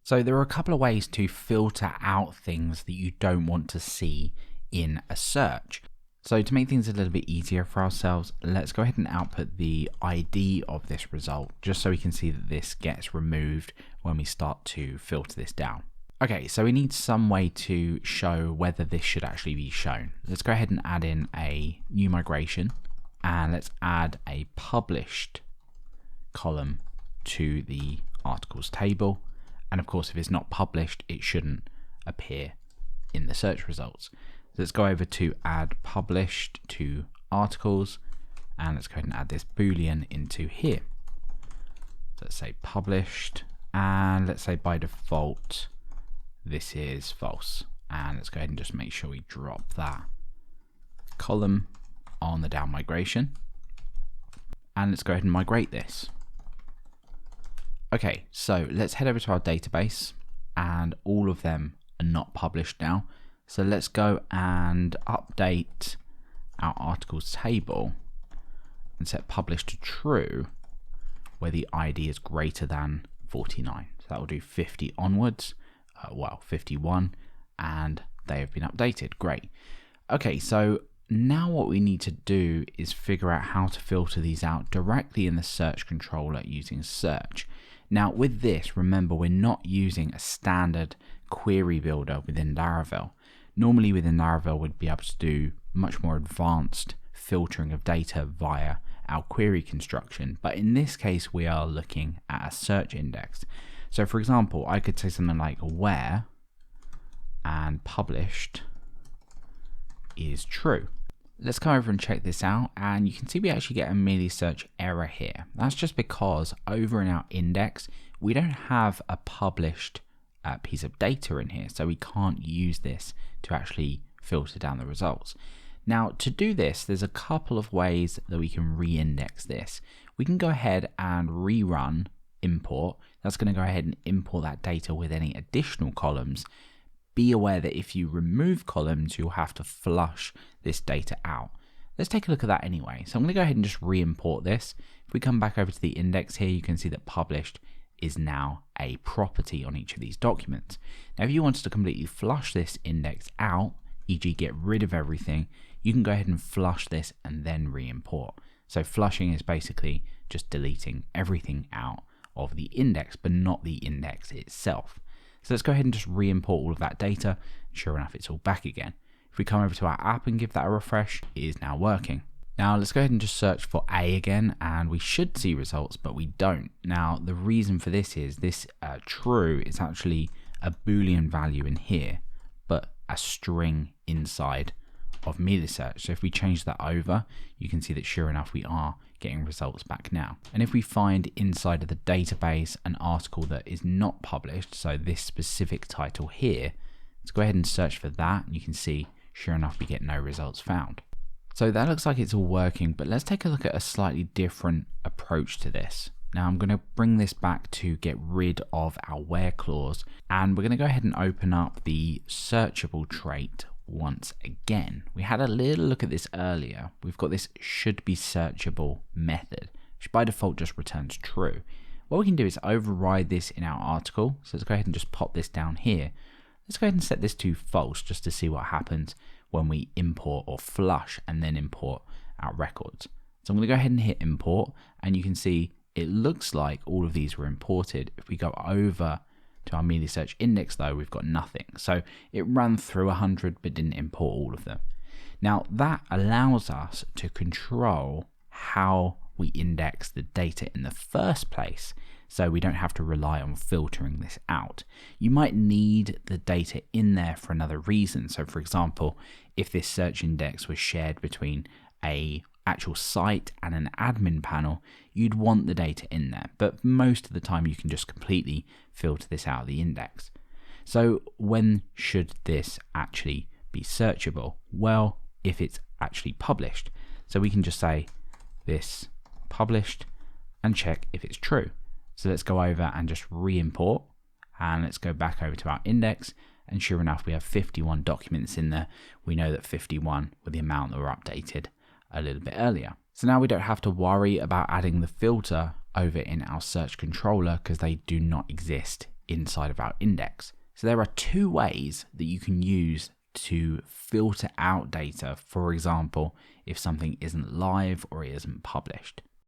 So there are a couple of ways to filter out things that you don't want to see in a search. So to make things a little bit easier for ourselves, let's go ahead and output the ID of this result, just so we can see that this gets removed when we start to filter this down. Okay, so we need some way to show whether this should actually be shown. Let's go ahead and add in a new migration, and let's add a published column to the articles table. And of course, if it's not published, it shouldn't appear in the search results. So let's go over to add published to articles, and let's go ahead and add this Boolean into here. So let's say published, and let's say by default, this is false. And let's go ahead and just make sure we drop that column on the down migration. And let's go ahead and migrate this. Okay, so let's head over to our database, and all of them are not published now. So let's go and update our articles table and set publish to true where the ID is greater than 49. So that will do 50 onwards, 51, and they have been updated. Great. Okay, so now what we need to do is figure out how to filter these out directly in the search controller using search. Now with this, remember, we're not using a standard query builder within Laravel. Normally within Laravel, we'd be able to do much more advanced filtering of data via our query construction. But in this case, we are looking at a search index. So for example, I could say something like where and published is true. Let's come over and check this out, and you can see we actually get a Meilisearch error here. That's just because over in our index, we don't have a published piece of data in here, so we can't use this to actually filter down the results. Now to do this, there's a couple of ways that we can re-index this. We can go ahead and rerun import. That's going to go ahead and import that data with any additional columns. Be aware that if you remove columns, you'll have to flush this data out. Let's take a look at that anyway. So I'm going to go ahead and just re-import this. If we come back over to the index here, you can see that published is now a property on each of these documents. Now, if you wanted to completely flush this index out, e.g. get rid of everything, you can go ahead and flush this and then re-import. So flushing is basically just deleting everything out of the index, but not the index itself. So let's go ahead and just re-import all of that data. Sure enough, it's all back again. If we come over to our app and give that a refresh, it is now working. Now let's go ahead and just search for A again, and we should see results, but we don't. Now the reason for this is this true is actually a Boolean value in here, but a string inside of Meilisearch. So if we change that over, you can see that sure enough, we are getting results back now. And if we find inside of the database an article that is not published, so this specific title here, let's go ahead and search for that. You can see sure enough, we get no results found. So that looks like it's all working, but let's take a look at a slightly different approach to this. Now I'm going to bring this back to get rid of our where clause, and we're going to go ahead and open up the searchable trait once again. We had a little look at this earlier. We've got this should be searchable method, which by default just returns true. What we can do is override this in our article. So let's go ahead and just pop this down here. Let's go ahead and set this to false just to see what happens when we import or flush and then import our records. So I'm going to go ahead and hit import, and you can see it looks like all of these were imported. If we go over to our Meilisearch index though, we've got nothing. So it ran through 100 but didn't import all of them. Now that allows us to control how we index the data in the first place, so we don't have to rely on filtering this out. You might need the data in there for another reason. So for example, if this search index was shared between a actual site and an admin panel, you'd want the data in there, but most of the time you can just completely filter this out of the index. So when should this actually be searchable? Well, if it's actually published. So we can just say this published and check if it's true. So let's go over and just re-import, and let's go back over to our index, and sure enough we have 51 documents in there. We know that 51 were the amount that were updated a little bit earlier. So now we don't have to worry about adding the filter over in our search controller because they do not exist inside of our index. So there are two ways that you can use to filter out data, for example, if something isn't live or it isn't published.